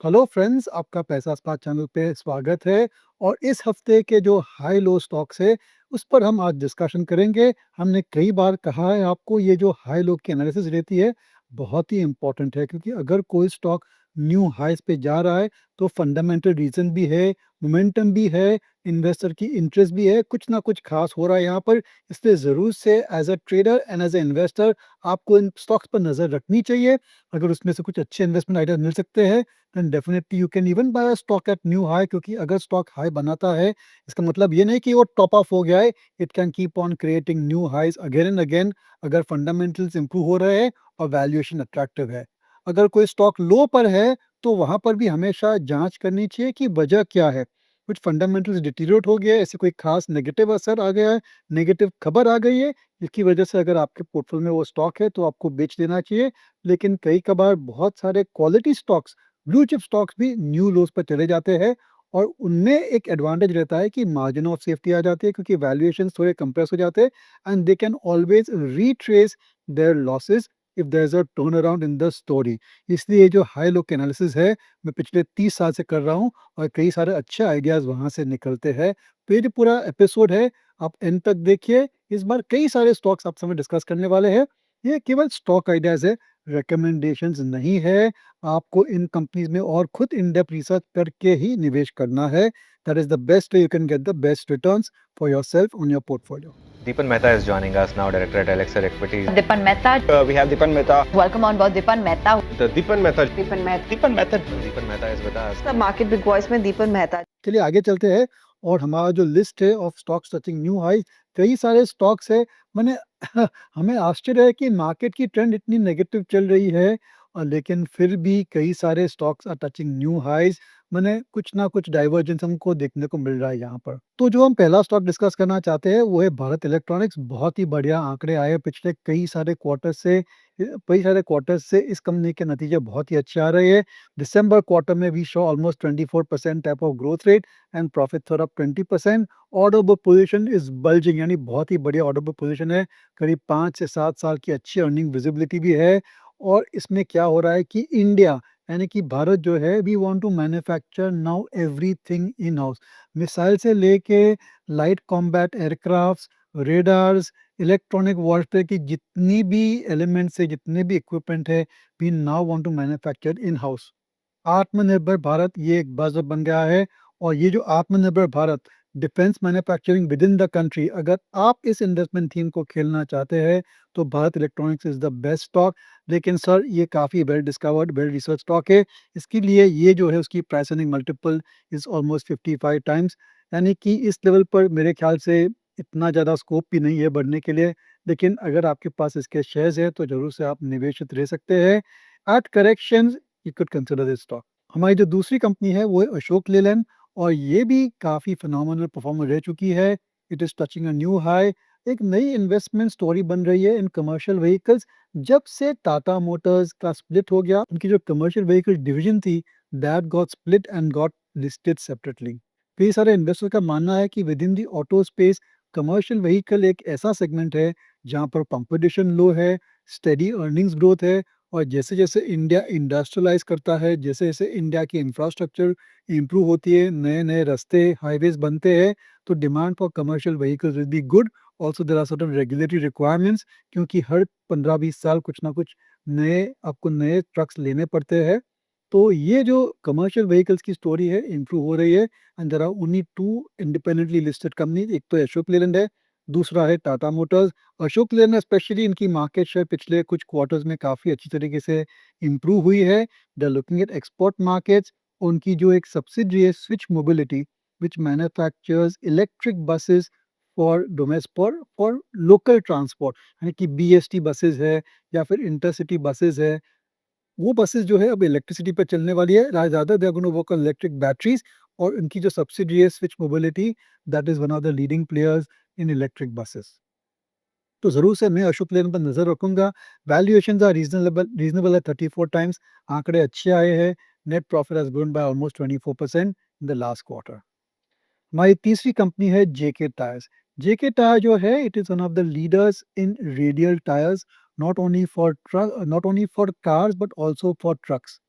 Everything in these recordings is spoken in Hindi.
हेलो फ्रेंड्स, आपका पैसा स्पार्क चैनल पे स्वागत है। और इस हफ्ते के जो हाई लो स्टॉक्स है उस पर हम आज डिस्कशन करेंगे। हमने कई बार कहा है आपको, ये जो हाई लो की एनालिसिस रहती है बहुत ही इंपॉर्टेंट है, क्योंकि अगर कोई स्टॉक न्यू हाईस पे जा रहा है तो फंडामेंटल रीजन भी है, मोमेंटम भी है, इन्वेस्टर की इंटरेस्ट भी है, कुछ ना कुछ खास हो रहा है यहाँ पर। इसलिए ज़रूर से as a trader and as an investor आपको इन स्टॉक्स पर नज़र रखनी चाहिए। अगर उसमें से कुछ अच्छे इन्वेस्टमेंट आइडियाज मिल सकते हैं then definitely you can even buy a stock at new high, क्योंकि अगर स्टॉक हाई बनाता है इसका मतलब ये नहीं कि वो टॉप ऑफ हो गया है। It can keep on creating new highs again and again, अगर फंडामेंटल्स इंप्रूव हो रहे हैं और वैल्यूएशन अट्रैक्टिव है। अगर कोई स्टॉक लो पर है तो वहां पर भी हमेशा जांच करनी चाहिए कि वजह क्या है। कुछ फंडामेंटल्स डिटीरियोरेट हो गया है, ऐसे कोई खास नेगेटिव असर आ गया है, नेगेटिव खबर आ गई है, जिसकी वजह से अगर आपके पोर्टफोलियो में वो स्टॉक है तो आपको बेच देना चाहिए। लेकिन कई कबार बहुत सारे quality stocks, blue chip stocks भी न्यू लोज पर चले जाते हैं, और उनमें एक एडवांटेज रहता है कि मार्जिन ऑफ सेफ्टी आ जाती है, क्योंकि वैल्यूएशन थोड़े कंप्रेस हो जाते हैं and they can always retrace their losses if there is a turn around in the story. इसलिए ये जो हाई लो के एनालिसिस है मैं पिछले 30 साल से कर रहा हूँ, और कई सारे अच्छे आइडियाज वहां से निकलते हैं। तो ये जो पूरा एपिसोड है आप एंड तक देखिए। इस बार कई सारे स्टॉक्स आप समय डिस्कस करने वाले हैं। ये केवल स्टॉक आइडियाज है, रिकमेंडेशंस नहीं है। आपको इन कंपनीज में और खुद इन डेप्थ रिसर्च करके ही निवेश करना है। That is the best way you can get the best returns for yourself on your portfolio. Deepan Mehta is joining us now, director at Elixir Equities. Dipan Mehta. We have Dipan Mehta. Welcome on board Dipan Mehta. The Dipan Mehta. Deepan Mehta. Dipan Mehta. Deepan Mehta is with us. सब मार्केट बिग वॉइस में दीपन मेहता। चलिए आगे चलते हैं। और हमारा जो लिस्ट है of stocks touching new high, कई सारे स्टॉक्स है। मैंने हमें आश्चर्य है कि मार्केट की ट्रेंड इतनी नेगेटिव चल रही है, और लेकिन फिर भी कई सारे stocks are touching new highs. मैंने कुछ ना कुछ डाइवर्जेंस हमको देखने को मिल रहा है यहाँ पर। तो जो हम पहला स्टॉक डिस्कस करना चाहते हैं वो है भारत इलेक्ट्रॉनिक्स। बहुत ही बढ़िया आंकड़े आए पिछले कई सारे क्वार्टर से इस कंपनी के नतीजे बहुत ही अच्छे आ रहे हैं। दिसंबर क्वार्टर में we show almost 24% type of growth rate and profit were up 20%। Order book position is bulging, यानी बहुत ही बढ़िया ऑर्डर बुक पोजीशन है। करीब 5 से 7 साल की अच्छी अर्निंग विजिबिलिटी भी है। और इसमें क्या हो रहा है कि इंडिया यानी कि भारत जो है, we want to manufacture now everything in house. Missile से लेके light combat aircrafts, radars, electronic warfare की जितनी भी एलिमेंट्स है, जितने भी इक्विपमेंट है, we now want to manufacture in house. Aatmanirbhar Bharat ये एक बज़ बन गया है। और ये जो आत्मनिर्भर Bharat, defence manufacturing with in the country, अगर आप इस इन्वेस्टमेंट थीम को खेलना चाहते हैं तो Bharat electronics is the best stock. लेकिन सर ये काफ़ी well discovered well research stock है। इसके लिए ये जो है उसकी price earning multiple is almost 55 times, यानी कि इस लेवल पर मेरे ख्याल से इतना ज़्यादा स्कोप भी नहीं है बढ़ने के लिए। लेकिन अगर आपके पास इसके शेयर्स है तो ज़रूर से आप निवेशित रह सकते हैं। At correction you could consider this stock. हमारी जो दूसरी कंपनी है वो है अशोक लेलैंड, और ये भी काफ़ी फिनोमिनल परफॉर्मर रह चुकी है। It is touching a new high. एक नई इन्वेस्टमेंट स्टोरी बन रही है इन कमर्शियल व्हीकल्स। जब से टाटा मोटर्स का स्प्लिट हो गया, उनकी जो कमर्शियल व्हीकल डिवीजन थी that got split and got listed separately. कई सारे इन्वेस्टर का मानना है कि with in the auto space commercial vehicle एक ऐसा सेगमेंट है जहाँ पर कंपटीशन लो है, स्टेडी अर्निंग्स ग्रोथ है। और जैसे जैसे इंडिया इंडस्ट्रियलाइज करता है, जैसे जैसे इंडिया की इंफ्रास्ट्रक्चर इंप्रूव होती है, नए नए रास्ते हाईवेज बनते हैं, तो demand for commercial vehicles will be good. Also there are certain regulatory requirements, क्योंकि हर 15-20 साल कुछ ना कुछ आपको नए ट्रक्स लेने पड़ते हैं। तो ये जो कमर्शियल व्हीकल्स की स्टोरी है इंप्रूव हो रही है। And there are only two independently listed company, एक तो अशोक लेलैंड है, दूसरा है टाटा मोटर्स। अशोक लेलैंड स्पेशली इनकी मार्केट शेयर पिछले कुछ क्वार्टर्स में काफ़ी अच्छी तरीके से इम्प्रूव हुई है। They are looking at export markets. उनकी जो एक सब्सिडरी है Switch Mobility, which manufactures electric buses for for local transport, यानी कि बीएसटी बसेस है या फिर इंटरसिटी बसेस है, वो बसेस जो है अब इलेक्ट्रिसिटी पे चलने वाली है। ज़्यादा they are gonna work on electric batteries. और उनकी जो सब्सिडी है Switch Mobility, that is one of the leading players in electric buses. तो ज़रूर से मैं अशोक लेलैंड पर नज़र रखूंगा। वैल्यूएशंस आर रीजनेबल है 34 टाइम्स। आंकड़े अच्छे आए हैं। Net profit has grown by almost 24% in the last quarter. हमारी तीसरी कंपनी है जेके टायर्स। जेके टायर जो है it is one of the leaders in radial tyres, not only for cars but also for trucks.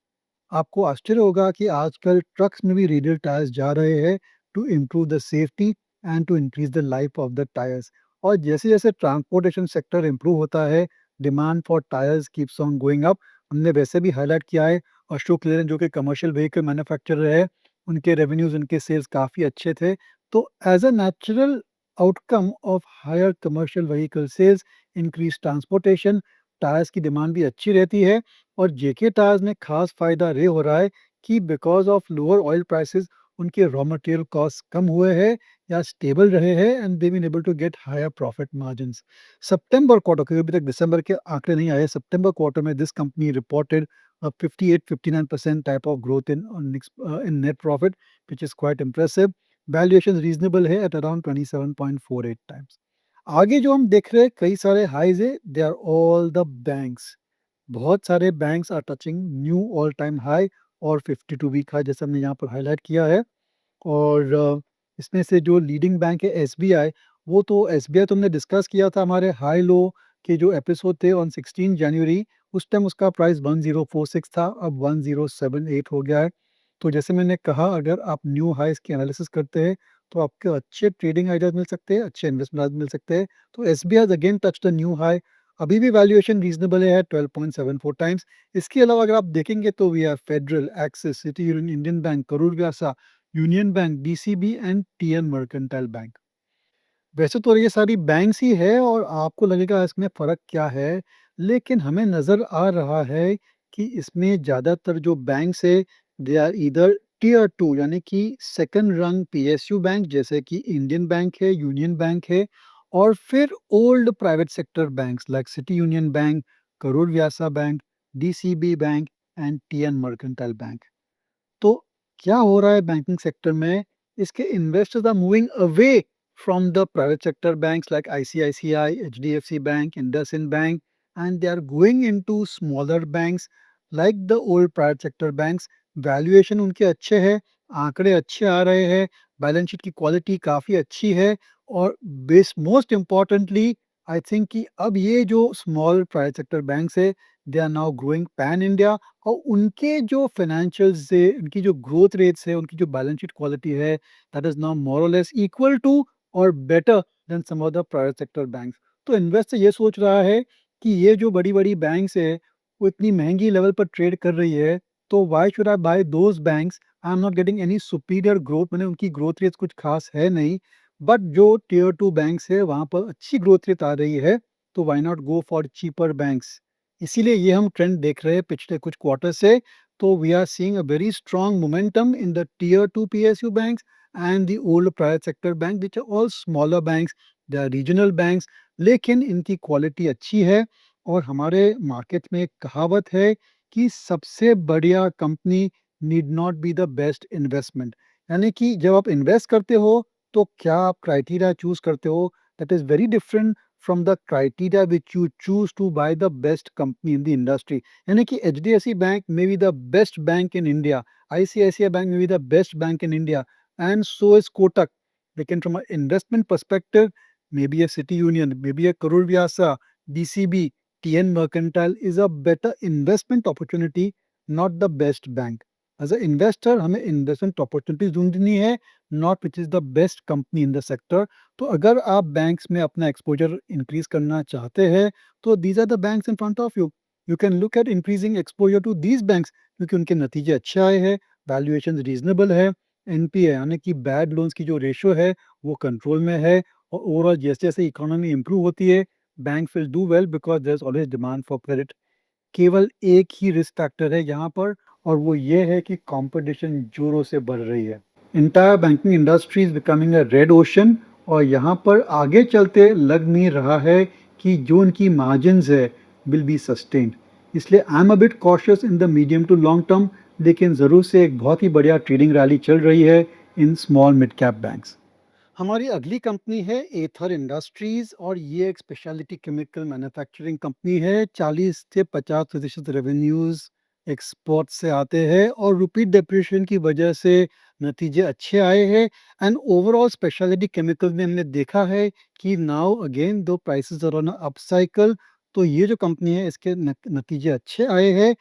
आपको आश्चर्य होगा कि आजकल ट्रक्स में भी रेडियल टायर्स जा रहे हैं to improve the safety and to increase the life of the tyres. और जैसे-जैसे ट्रांसपोर्टेशन सेक्टर इम्प्रूव होता है, demand for tyres keeps on going up. हमने वैसे भी हाइलाइट किया है, अशोक लेलैंड जो कि कमर्शियल व्हीकल मैन्युफैक्चरर है, उनके रेवेन्यूज़, उनके सेल्स काफ़ी अच्छे थे। तो as a natural outcome of higher commercial vehicle sales, increase transportation, tyres की डिमांड भी अच्छी रहती है। और जेके टायर्स में खास फ़ायदा ये हो रहा है कि because of lower oil prices उनके रॉ मटेरियल कॉस्ट कम हुए हैं या स्टेबल रहे हैं and they been able to get higher profit margins. सितंबर क्वार्टर, क्योंकि अभी तक दिसंबर के आंकड़े नहीं आए, सितंबर क्वार्टर में this company reported 58-59% type of growth in net profit, which is quite impressive. Valuation reasonable है एट अराउंड 27.48 टाइम्स। आगे जो हम देख रहे हैं कई सारे हाइज़ है, they are all the banks. बहुत सारे banks are touching new all time high और 52 वीक हाई, जैसे हमने यहाँ पर हाईलाइट किया है। और इसमें से जो लीडिंग बैंक है एसबीआई, वो तो एसबीआई तो हमने डिस्कस किया था हमारे हाई लो के जो एपिसोड थे ऑन 16 जनवरी। उस टाइम उसका प्राइस 1046 था, अब 1078 हो गया है। तो जैसे मैंने कहा, अगर आप न्यू हाईस की एनालिसिस करते हैं तो आपको अच्छे ट्रेडिंग आइडियाज मिल सकते हैं, अच्छे इन्वेस्टमेंट आइडियाज मिल सकते हैं। तो SBI again touch the new high. अभी भी वैल्यूएशन रीजनेबल है 12.74 टाइम्स। इसके अलावा अगर आप देखेंगे तो we are Federal, Axis, City Union, Indian Bank, Karur Vysya, Union Bank, DCB and TN Mercantile Bank. वैसे तो ये सारी बैंक्स ही है और आपको लगेगा इसमें फ़र्क क्या है, लेकिन हमें नज़र आ रहा है कि इसमें ज़्यादातर जो बैंक्स है, दे आर ईदर टियर 2 यानी कि सेकंड रंग पीएसयू बैंक, जैसे कि इंडियन बैंक है, यूनियन बैंक है, और फिर old private sector banks like City Union Bank, Karur Vysya Bank, DCB Bank and TN Mercantile Bank. तो क्या हो रहा है बैंकिंग सेक्टर में? इसके investors are moving away from the private sector banks like ICICI, HDFC Bank, IndusInd Bank, and they are going into smaller banks like the old private sector banks. Valuation उनके अच्छे हैं, आंकड़े अच्छे आ रहे हैं, बैलेंस शीट की क्वालिटी काफ़ी अच्छी है। और base most importantly, I think कि अब ये जो स्मॉल प्राइवेट सेक्टर बैंक्स है, they are now growing pan India. और उनके जो फाइनेंशियल्स से, उनकी जो ग्रोथ रेट्स है, उनकी जो बैलेंस शीट क्वालिटी है, दैट इज़ नाउ मोर और लेस इक्वल टू और better than some of the private sector banks. तो इन्वेस्टर ये सोच रहा है कि ये जो बड़ी-बड़ी बैंक्स है, वो इतनी महँगी लेवल पर ट्रेड कर रही है, तो why should I buy those banks? I am not getting any superior growth, मैंने उनकी ग्रोथ रेट्स कुछ खास है नहीं, बट जो टियर 2 बैंक्स है, वहाँ पर अच्छी ग्रोथ रेट आ रही है, तो why not go for cheaper banks? इसीलिए ये हम ट्रेंड देख रहे हैं पिछले कुछ क्वार्टर से। तो we are seeing a very strong momentum in the tier 2 PSU banks and the old private sector bank which are all smaller banks, they are regional banks, लेकिन इनकी क्वालिटी अच्छी है। और हमारे मार्केट में एक कहावत है कि सबसे बढ़िया company need not be the best investment. यानी कि जब आप इन्वेस्ट करते हो, तो क्या आप क्राइटेरिया चूज़ करते हो, that is very different from the criteria which you choose to buy the best company in the industry. यानी कि HDFC Bank may be the best bank in India, ICICI Bank may be the best bank in India, and so is Kotak. लेकिन from an investment perspective, maybe a City Union, maybe a Karur Vyasa, DCB, TN Mercantile is a better investment opportunity, not the best bank. As an investor, हमें investment opportunities ढूंढनी है, not which is the best company in the sector. तो अगर आप बैंक्स में अपना एक्सपोजर इंक्रीज करना चाहते हैं, तो these are the banks in front of you. You can look at increasing exposure to these banks, क्योंकि उनके नतीजे अच्छे आए हैं, वैल्यूएशन रीजनेबल है, एनपीए यानी कि बैड लोन्स की जो रेशियो है वो कंट्रोल में है। और ओवरऑल जैसे जैसे इकोनॉमी इंप्रूव होती है, bank will do well because there is always demand for credit. केवल एक ही रिस्क फैक्टर है यहाँ पर, और वो ये है कि कंपटीशन जोरों से बढ़ रही है। Entire banking industry is becoming a red ocean, और यहाँ पर आगे चलते लग नहीं रहा है कि जो उनकी मार्जिन्स है विल बी सस्टेन्ड। इसलिए I am a bit cautious in the medium to long term, लेकिन ज़रूर से एक बहुत ही बढ़िया ट्रेडिंग रैली चल रही है in small mid cap banks. हमारी अगली कंपनी है एथर इंडस्ट्रीज, और ये एक स्पेशलिटी केमिकल मैन्युफैक्चरिंग कंपनी है। 40 से 50% रेवेन्यूज एक्सपोर्ट से आते हैं, और रुपी डेप्रिशिएशन की वजह से नतीजे अच्छे आए हैं। एंड ओवरऑल स्पेशलिटी केमिकल में हमने देखा है कि now again though prices are on up cycle. तो ये जो कंपनी है इसके नतीजे अच्छे आए हैं।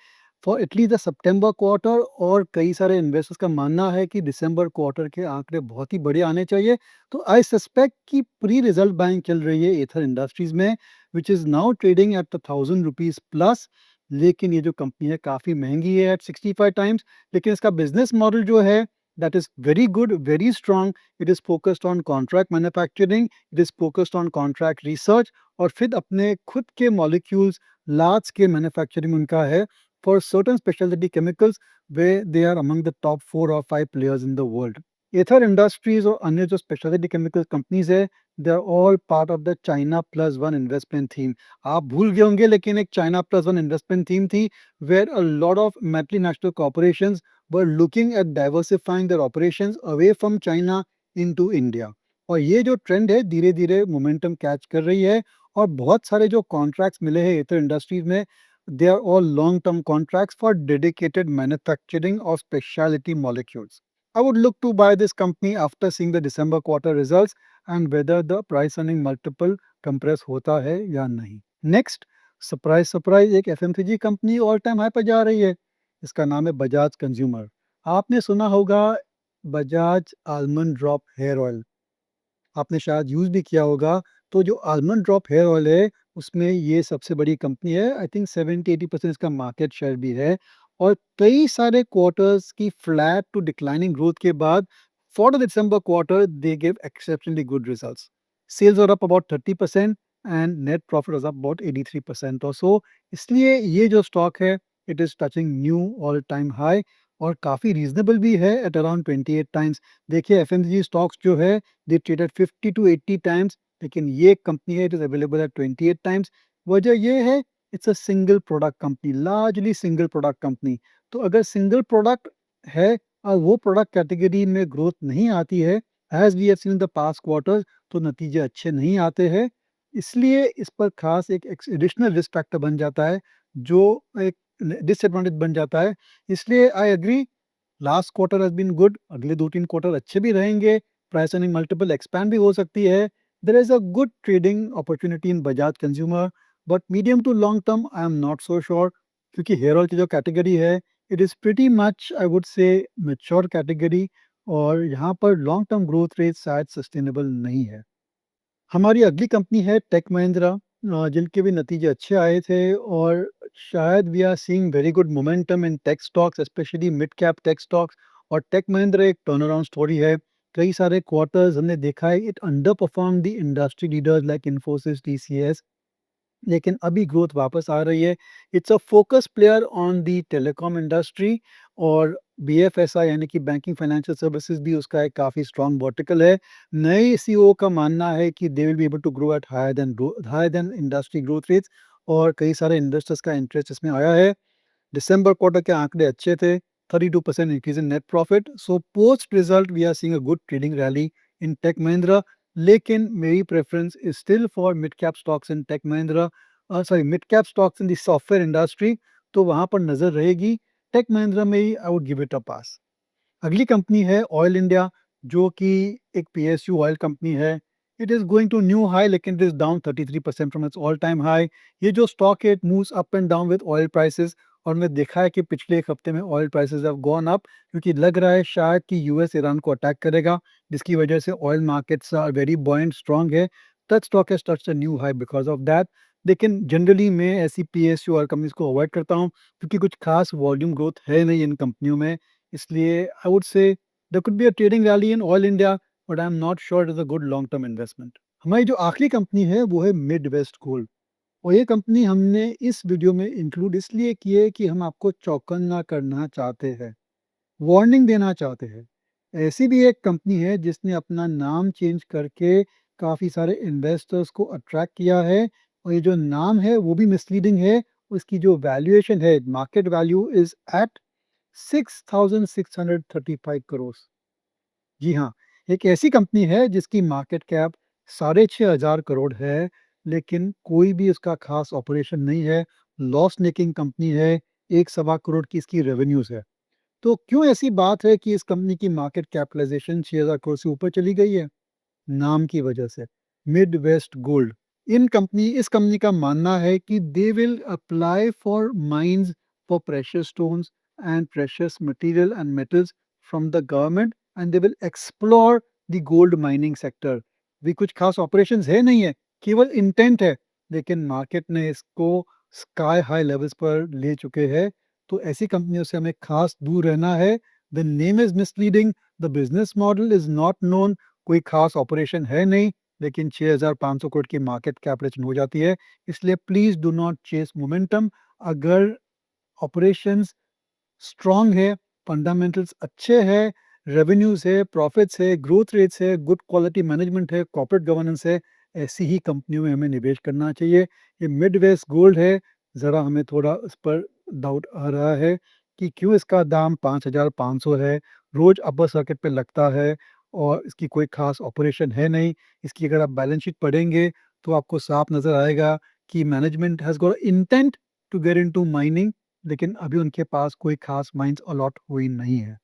For at least the September quarter, और कई सारे इन्वेस्टर्स का मानना है कि दिसंबर क्वार्टर के आंकड़े बहुत ही बड़े आने चाहिए। तो आई सस्पेक्ट कि प्री रिजल्ट बाइंग चल रही है एथर इंडस्ट्रीज में, which is now trading at 1000 rupees plus. लेकिन ये जो कंपनी है काफ़ी महंगी है एट 65 टाइम्स, लेकिन इसका बिजनेस मॉडल जो है that is very good, very strong. It is focused on contract manufacturing, it is focused on contract research, और फिर अपने खुद के मॉलिक्यूल्स लार्ज स्केल मैन्युफैक्चरिंग उनका है for certain specialty chemicals where they are among the top 4 or 5 players in the world. Aether Industries और अन्य जो specialty chemical companies है, they are all part of the China Plus One investment theme. आप भूल गए होंगे, लेकिन एक China Plus One investment theme थी where a lot of multinational corporations were looking at diversifying their operations away from China into India. और ये जो ट्रेंड है धीरे धीरे मोमेंटम कैच कर रही है, और बहुत सारे जो कॉन्ट्रैक्ट्स मिले हैं एथर इंडस्ट्रीज में, they are all long-term contracts for dedicated manufacturing of specialty molecules. I would look to buy this company after seeing the December quarter results and whether the price earning multiple compress होता है या नहीं. Next, surprise एक FMCG company all time high पर जा रही है। इसका नाम है बजाज कंज्यूमर। आपने सुना होगा Bajaj almond drop hair oil, आपने शायद यूज़ भी किया होगा। तो जो आलमंड ड्रॉप हेयर ऑयल है, उसमें ये सबसे बड़ी कंपनी है। आई थिंक 70-80% इसका मार्केट शेयर भी है, और कई सारे क्वार्टर्स की फ्लैट टू डिक्लाइनिंग ग्रोथ के बाद for the December quarter they give exceptionally good results. Sales were up about 30% and net profit was up about 83% और सो। इसलिए ये जो स्टॉक है, it is touching new all time high, और काफ़ी रीज़नेबल भी है एट अराउंड 28 टाइम्स। देखिए एफएमसीजी स्टॉक्स जो है they trade at 50 to 80 times, लेकिन ये कंपनी है it is available at 28 times. वजह ये है, it's a single product company, largely single product company. तो अगर सिंगल प्रोडक्ट है और वो प्रोडक्ट कैटेगरी में ग्रोथ नहीं आती है as we have seen in the past quarters, तो नतीजे अच्छे नहीं आते हैं। इसलिए इस पर खास एक एडिशनल रिस्क फैक्टर बन जाता है, जो एक डिसएडवांटेज बन जाता है। इसलिए I agree, last quarter has been good, अगले 2-3 क्वार्टर अच्छे भी रहेंगे, प्राइस अर्निंग मल्टीपल एक्सपैंड भी हो सकती है। There is a good trading opportunity in Bajaj consumer, but medium to long term I am not so sure, क्योंकि हेयर ऑयल की जो कैटेगरी है, it is pretty much I would say mature category, और यहाँ पर लॉन्ग टर्म ग्रोथ रेट शायद सस्टेनेबल नहीं है। हमारी अगली कंपनी है टेक महिंद्रा, जिनके भी नतीजे अच्छे आए थे, और शायद we are seeing very good momentum in tech stocks, specially mid cap tech stocks. और टेक महिंद्रा एक टर्न अराउंड स्टोरी है। कई सारे क्वार्टर्स हमने देखा है it under perform the industry leaders like Infosys, TCS, लेकिन अभी ग्रोथ वापस आ रही है। It's a focus player on the telecom industry, और बीएफएसआई यानी कि बैंकिंग फाइनेंशियल सर्विसेज भी उसका एक काफ़ी स्ट्रॉन्ग वर्टिकल है। नए सीईओ का मानना है कि they will be able to grow at higher than industry growth rates, और कई सारे इन्वेस्टर्स का इंटरेस्ट इसमें आया है। दिसंबर क्वार्टर के आंकड़े अच्छे थे, 32% increase in net profit. So post result we are seeing a good trading rally in tech Mahindra, लेकिन मेरी preference is still for mid cap stocks in tech Mahindra, sorry mid cap stocks in the software industry. तो वहाँ पर नज़र रहेगी, टेक महिंद्रा में ही I would give it a pass. अगली कंपनी है ऑयल इंडिया, जो कि एक पीएसयू ऑयल कंपनी है। It is going to new high, लेकिन it is down 33% from its all time high. ये जो स्टॉक है it moves up and down with oil prices, और हमने देखा है कि पिछले एक हफ्ते में oil prices have gone up, क्योंकि लग रहा है शायद कि यूएस ईरान को अटैक करेगा, जिसकी वजह से oil markets are very buoyant strong है। That stock has touched a new high because of that. लेकिन जनरली मैं ऐसी पीएसयू ऑयल कंपनीज को अवॉइड करता हूँ, क्योंकि कुछ खास वॉल्यूम ग्रोथ है नहीं इन कंपनियों में। इसलिए आई वुड से there could be a trading rally in oil India, but I'm not sure it is a good long term investment. हमारी जो आखिरी कंपनी है वो है मिड वेस्ट गोल्ड, और ये कंपनी हमने इस वीडियो में इंक्लूड इसलिए की है कि हम आपको चौकन्ना करना चाहते हैं, वार्निंग देना चाहते हैं। ऐसी भी एक कंपनी है जिसने अपना नाम चेंज करके काफ़ी सारे इन्वेस्टर्स को अट्रैक्ट किया है, और ये जो नाम है वो भी मिसलीडिंग है। उसकी जो वैल्यूएशन है, market value is at 6,635 crore. जी हाँ, एक ऐसी कंपनी है जिसकी मार्केट कैप 6,500 करोड़ है, लेकिन कोई भी उसका खास ऑपरेशन नहीं है, लॉस मेकिंग कंपनी है, 1 सवा करोड़ की इसकी रेवेन्यूज़ है। तो क्यों ऐसी बात है कि इस कंपनी की मार्केट कैपिटलाइजेशन 6,000 करोड़ से ऊपर चली गई है? नाम की वजह से, मिड वेस्ट गोल्ड। इस कंपनी का मानना है कि they will apply for mines for precious stones and precious material and metals from the government and they will explore the gold mining sector. भी कुछ खास ऑपरेशंस है नहीं है, केवल इंटेंट है, लेकिन मार्केट ने इसको स्काई हाई लेवल्स पर ले चुके हैं। तो ऐसी कंपनियों से हमें खास दूर रहना है। The name is misleading, the business model is not known, कोई खास ऑपरेशन है नहीं, लेकिन 6,500 करोड़ की मार्केट कैपिटलाइजेशन हो जाती है। इसलिए please do not chase momentum. अगर ऑपरेशंस स्ट्रांग है, फंडामेंटल्स अच्छे हैं, रेवेन्यूज है, प्रॉफिट्स है, ग्रोथ रेट्स है, गुड क्वालिटी मैनेजमेंट है, कॉर्पोरेट गवर्नेंस है, ऐसी ही कंपनियों में हमें निवेश करना चाहिए। ये मिड वेस्ट गोल्ड है, ज़रा हमें थोड़ा इस पर डाउट आ रहा है कि क्यों इसका दाम 5,500 है, रोज अपर सर्किट पे लगता है और इसकी कोई खास ऑपरेशन है नहीं। इसकी अगर आप बैलेंस शीट पढ़ेंगे तो आपको साफ नज़र आएगा कि management has got intent to get into mining, लेकिन अभी उनके पास कोई खास माइंस अलॉट हुई नहीं है।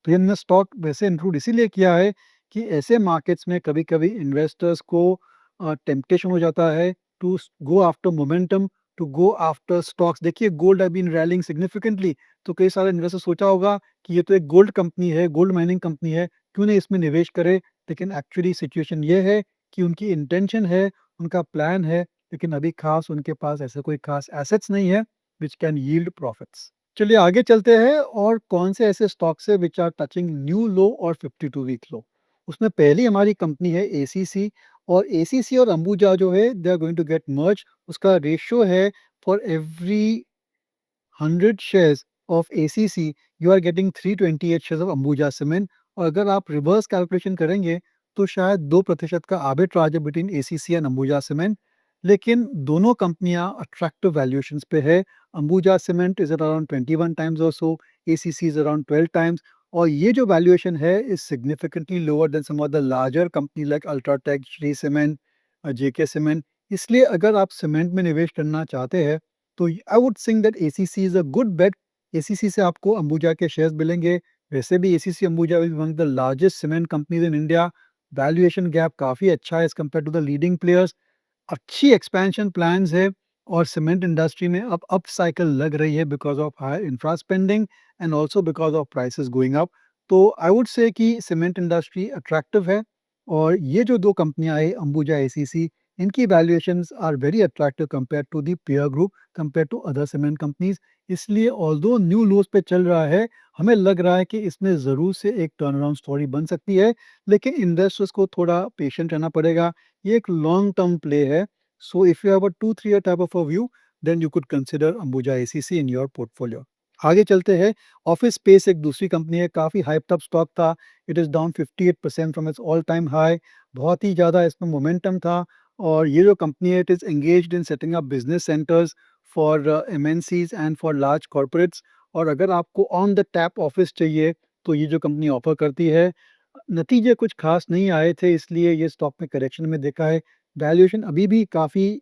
तो ये मैंने स्टॉक वैसे इंक्लूड इसीलिए किया है कि ऐसे मार्केट्स में कभी-कभी इन्वेस्टर्स को टेम्पटेशन हो जाता है to go after momentum, to go after stocks. देखिए gold have been rallying significantly, तो कई सारे इन्वेस्टर सोचा होगा कि ये तो एक गोल्ड कंपनी है, गोल्ड माइनिंग कंपनी है, क्यों नहीं इसमें निवेश करे। लेकिन एक्चुअली सिचुएशन ये है कि उनकी इंटेंशन है, उनका प्लान है, लेकिन अभी खास उनके पास ऐसा कोई खास एसेट्स नहीं है व्हिच कैन यील्ड प्रॉफिट्स। चलिए आगे चलते हैं और कौन से ऐसे स्टॉक्स है विच आर टचिंग न्यू लो और 52 वीक लो। उसमें पहली हमारी कंपनी है एसीसी, और एसीसी और अंबुजा जो है they are going to get merge. उसका रेशियो है for every 100 shares of ACC, you are getting 328 shares of Ambuja Cement। और अगर आप रिवर्स कैलकुलेशन करेंगे तो शायद 2% का आर्बिट्राज है between ACC and Ambuja cement, लेकिन दोनों कंपनियां अट्रैक्टिव वैल्यूएशंस पे है। Ambuja cement is around 21 times और so, ACC is around 12 times, और ये जो वैल्यूएशन है is significantly lower than some of the larger company like UltraTech, Shree cement, JK cement. इसलिए अगर आप सीमेंट में निवेश करना चाहते हैं तो I would think that ACC is a good bet. ACC से आपको अंबुजा के शेयर्स मिलेंगे। वैसे भी ACC Ambuja is one of the largest cement companies in India. Valuation gap काफ़ी अच्छा है as compared to the leading players. अच्छी एक्सपेंशन प्लान्स है और सीमेंट इंडस्ट्री में अब अप साइकिल लग रही है because of higher infra spending and also because of prices going up. तो आई वुड से कि सीमेंट इंडस्ट्री अट्रैक्टिव है, और ये जो दो कंपनियां आई अंबुजा एसीसी, इनकी valuations are very attractive compare to the peer group, compare to other cement companies. इसलिए ऑल्दो न्यू लोज पे चल रहा है, हमें लग रहा है कि इसमें ज़रूर से एक टर्न अराउंड स्टोरी बन सकती है, लेकिन इन्वेस्टर्स को थोड़ा पेशेंट रहना पड़ेगा। ये एक लॉन्ग टर्म प्ले है। So if you have a 2-3 year type of a view, then you could consider Ambuja ACC in your portfolio. आगे चलते हैं। ऑफिस स्पेस एक दूसरी कंपनी है, काफ़ी हाइप्ड अप स्टॉक था। It is down 58% from its all time high. बहुत ही ज़्यादा इसमें मोमेंटम था, और ये जो कंपनी है it is engaged in setting up business centres for MNCs and for large corporates. और अगर आपको ऑन द टैप ऑफिस चाहिए तो ये जो कंपनी ऑफर करती है। नतीजे कुछ खास नहीं आए थे, इसलिए ये स्टॉक में करेक्शन में देखा है। वैल्यूएशन अभी भी काफ़ी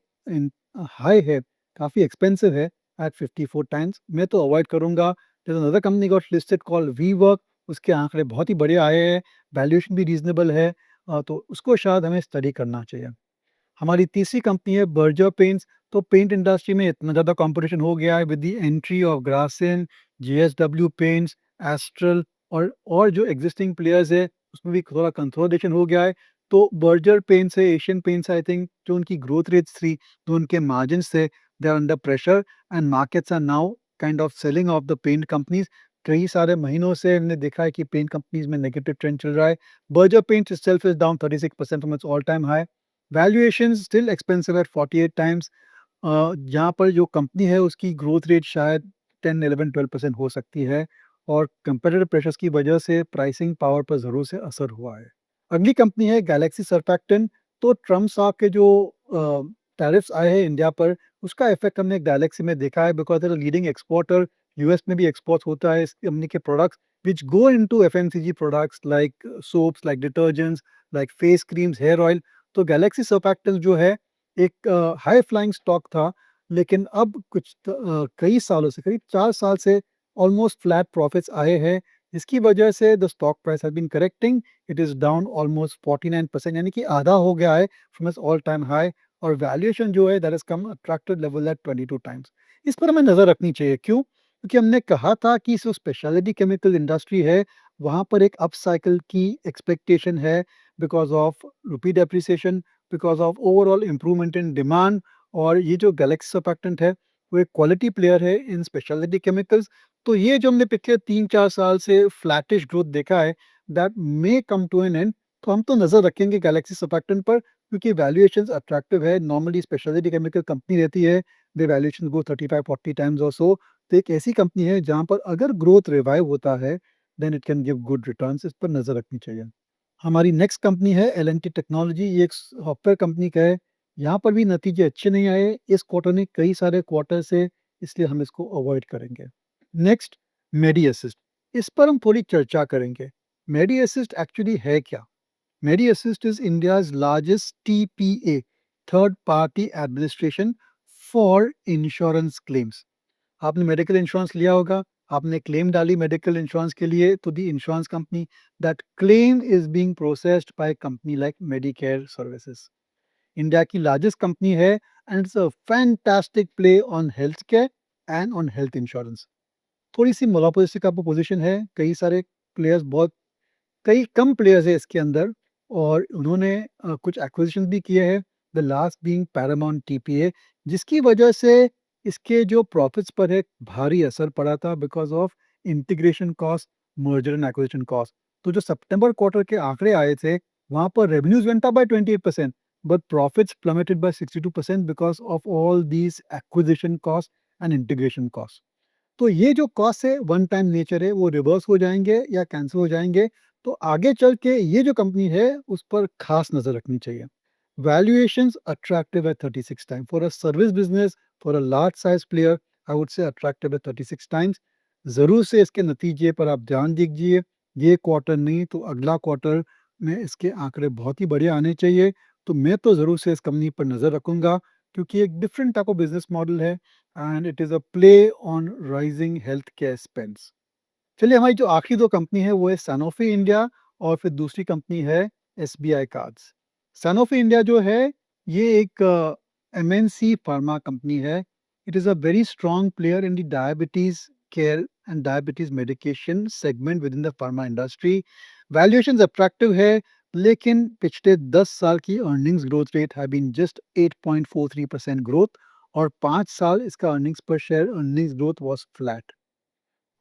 हाई है, काफ़ी एक्सपेंसिव है एट 54 टाइम्स। मैं तो अवॉइड करूँगा। There is another company got listed called WeWork, उसके आंकड़े बहुत ही बढ़िया आए हैं, वैल्यूएशन भी रीजनेबल है, तो उसको शायद हमें स्टडी करना चाहिए। हमारी तीसरी कंपनी है बर्जर पेंट्स। तो पेंट इंडस्ट्री में इतना ज़्यादा कंपटीशन हो गया है with the entry of Grasim, JSW paints, astral, और जो एग्जिस्टिंग प्लेयर्स है उसमें भी थोड़ा कंसोलिडेशन हो गया है। तो बर्जर पेंट्स है, एशियन पेंट्स, आई थिंक जो उनकी ग्रोथ रेट्स थी, जो उनके मार्जिन्स थे, they are under pressure and markets are now kind of selling off the paint companies. कई सारे महीनों से हमने देखा है कि पेंट कंपनीज में नेगेटिव ट्रेंड चल रहा है। Berger Paints itself is down 36% from its all time high। Valuation still expensive at 48 times. जहाँ पर जो कंपनी है उसकी ग्रोथ रेट शायद 10, 11, 12% हो सकती है, और कंपेटिटिव प्रेशर्स की वजह से प्राइसिंग पावर पर ज़रूर से असर हुआ है। अगली कंपनी है गैलेक्सी सर्फैक्टेंट। तो ट्रम्प साहब के जो टैरिफ्स आए हैं इंडिया पर, उसका इफेक्ट हमने गैलेक्सी में देखा है because they leading exporter. US में भी एक्सपोर्ट होता है इस कंपनी के products which go into FMCG products like soaps, like detergents, like face creams, hair oil. तो गैलेक्सी सर्फैक्टेंट्स जो है एक हाई फ्लाइंग स्टॉक था, लेकिन अब कई सालों से, करीब 4 साल से ऑलमोस्ट फ्लैट प्रॉफिट्स आए हैं, जिसकी वजह से the stock price has been correcting. It is down almost 49%, यानी कि आधा हो गया है from its all time high, और वैल्यूएशन जो है that has come attractive level at 22 times. इस पर हमें नज़र रखनी चाहिए। क्यों? क्योंकि हमने कहा था कि जो स्पेशलिटी केमिकल इंडस्ट्री है, वहाँ पर एक अप साइकिल की एक्सपेक्टेशन है बिकॉज़ ऑफ रूपी depreciation, because of overall improvement in demand और ये जो गैलेक्सी सर्फैक्टेंट है, वो एक क्वालिटी प्लेयर है इन स्पेशलिटी केमिकल्स। तो ये जो हमने पिछले 3-4 साल से फ्लैटिश ग्रोथ देखा है, that may come to an end. तो हम तो नज़र रखेंगे गैलेक्सी सर्फैक्टेंट पर क्योंकि वैल्यूएशंस अट्रैक्टिव है। नॉर्मली स्पेशलिटी केमिकल कंपनी रहती है, द वैल्यूएशन गो 35-40 टाइम्स और सो। तो एक ऐसी कंपनी है जहाँ पर अगर ग्रोथ रिवाइव होता है, then it can give good returns. इस पर नज़र रखनी चाहिए। हमारी नेक्स्ट कंपनी है एल&टी टेक्नोलॉजी। ये एक सॉफ्टवेयर कंपनी का है। यहाँ पर भी नतीजे अच्छे नहीं आए इस क्वार्टर में, कई सारे क्वार्टर से, इसलिए हम इसको अवॉइड करेंगे। नेक्स्ट, मेडी असिस्ट। इस पर हम थोड़ी चर्चा करेंगे। मेडी असिस्ट एक्चुअली है क्या? Medi Assist is India's largest TPA, third party administration for insurance claims. आपने मेडिकल इंश्योरेंस लिया होगा, आपने क्लेम डाली मेडिकल इंश्योरेंस के लिए, तो the insurance company, that claim is being processed by company like Medicare services. India की लार्जेस्ट कंपनी है and it's a fantastic play on health care and on health insurance. थोड़ी सी मोनोपोलिस्टिक आपको पोजीशन है, कई सारे प्लेयर्स, बहुत कई कम प्लेयर्स है इसके अंदर और उन्होंने कुछ एक्विजिशन भी किए हैं, the last being Paramount TPA, जिसकी वजह से इसके जो प्रॉफिट्स पर है भारी असर पड़ा था because of integration cost, merger and acquisition cost. तो जो सितंबर क्वार्टर के आंकड़े आए थे, वहां पर revenues went up by 28%, but profits plummeted by 62% because of all these acquisition cost and integration cost. तो ये जो कॉस्ट है वन टाइम नेचर है, वो रिवर्स हो जाएंगे या कैंसिल हो जाएंगे। तो आगे चल के ये जो कंपनी है उस पर खास नजर रखनी चाहिए। वैल्यूएशंस अट्रैक्टिव है 36 time for a service business, for a large size player. I would से अट्रैक्टिव है 36 टाइम्स। जरूर से इसके नतीजे पर आप ध्यान दीजिए। ये क्वार्टर नहीं तो अगला क्वार्टर में इसके आंकड़े बहुत ही बढ़िया आने चाहिए। तो मैं तो जरूर से इस कंपनी पर नजर रखूंगा क्योंकि एक different type of business model है and it is a play on rising health care spends. चलिए, हमारी जो आखिरी दो कंपनी है वो है सैनोफी इंडिया और फिर दूसरी कंपनी है एसबीआई कार्ड्स। सैनोफी इंडिया जो है ये एक एमएनसी फार्मा कंपनी है। It is a very strong player in the diabetes care and diabetes medication segment with in the pharma industry. Valuation attractive है, लेकिन पिछले 10 साल की अर्निंग्स ग्रोथ रेट है बीन जस्ट 8.43% ग्रोथ और 5 साल इसका अर्निंग्स पर share earnings growth was flat.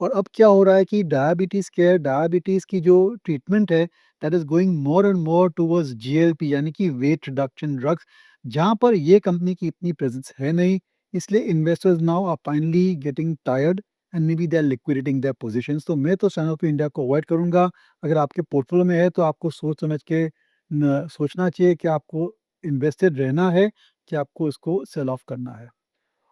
और अब क्या हो रहा है कि डायबिटीज़ केयर, डायबिटीज़ की जो ट्रीटमेंट है, that is going more and more towards GLP यानी कि वेट रिडक्शन ड्रग्स, जहाँ पर ये कंपनी की इतनी प्रेज़ेंस है नहीं। इसलिए investors now are finally getting tired and maybe they are liquidating their positions. तो मैं तो सैनोफी इंडिया को अवॉइड करूँगा। अगर आपके पोर्टफोलियो में है तो आपको सोच समझ के न सोचना चाहिए कि आपको इन्वेस्टेड रहना है कि आपको इसको सेल ऑफ करना है।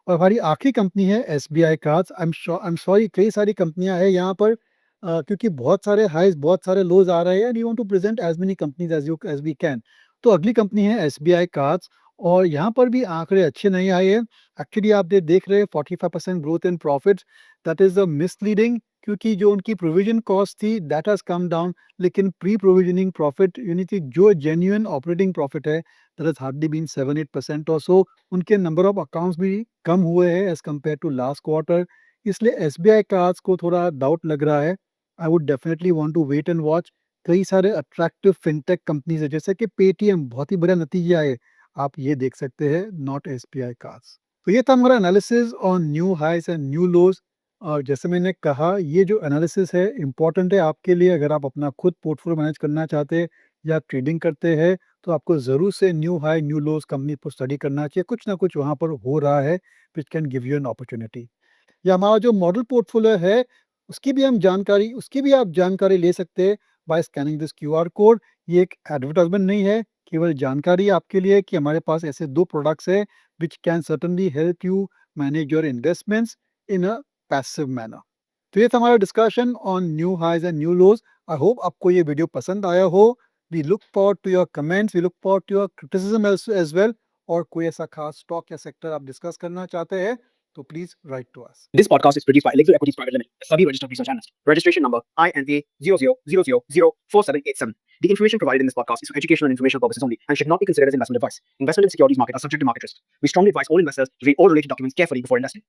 और हमारी आखिरी कंपनी है SBI cards. I am sorry, कई सारी कंपनियां हैं यहाँ पर क्योंकि बहुत सारे हाईज बहुत सारे लोज आ रहे हैं and you want to present as many companies as we can. तो अगली कंपनी है एसबीआई कार्ड्स और यहाँ पर भी आंकड़े अच्छे नहीं आए हैं। एक्चुअली आप देख रहे हैं 45% growth in profits, that is the misleading क्योंकि जो उनकी प्रोविजन कॉस्ट थी दैट हैज कम डाउन, लेकिन प्री प्रोविजनिंग प्रॉफिट यानी कि जो जेन्युइन ऑपरेटिंग प्रॉफिट है दैट हैज हार्डली बीन 7-8% और सो। उनके नंबर ऑफ अकाउंट्स भी कम हुए हैं as compared to last quarter. इसलिए एसबीआई कार्ड्स को थोड़ा डाउट लग रहा है। I would definitely want to wait and watch. कई सारे अट्रैक्टिव फिनटेक कंपनीज है जैसे कि पेटीएम, बहुत ही बढ़िया नतीजे आए, आप ये देख सकते हैं, नॉट एसबीआई कार्ड्स। तो ये था हमारा analysis on new highs and new lows. और जैसे मैंने कहा, ये जो एनालिसिस है इंपॉर्टेंट है आपके लिए अगर आप अपना खुद पोर्टफोलियो मैनेज करना चाहते हैं या ट्रेडिंग करते हैं। तो आपको ज़रूर से न्यू हाई न्यू लोज कंपनी पर स्टडी करना चाहिए। कुछ ना कुछ वहाँ पर हो रहा है which can give you an opportunity. या हमारा जो मॉडल पोर्टफोलियो है उसकी भी आप जानकारी ले सकते हैं by scanning this QR code. ये एक एडवर्टाइजमेंट नहीं है, केवल जानकारी आपके लिए कि हमारे पास ऐसे दो प्रोडक्ट्स है which can certainly help you manage your investments in a passive manner. तो ये था हमारा discussion on new highs and new lows. I hope आपको ये वीडियो पसंद आया हो। We look forward to your comments, we look forward to your criticism as well. और कोई ऐसा खास स्टॉक या सेक्टर आप डिस्कस करना चाहते हैं तो please write to us. This podcast is produced by Elixir Equities Private Limited, a SEBI registered research analyst. Registration number INA 00004787. The information provided in this podcast is for educational and informational purposes only and should not be considered as investment advice. Investment in securities market are subject to market risk. We strongly advise all investors to read all related documents carefully before investing.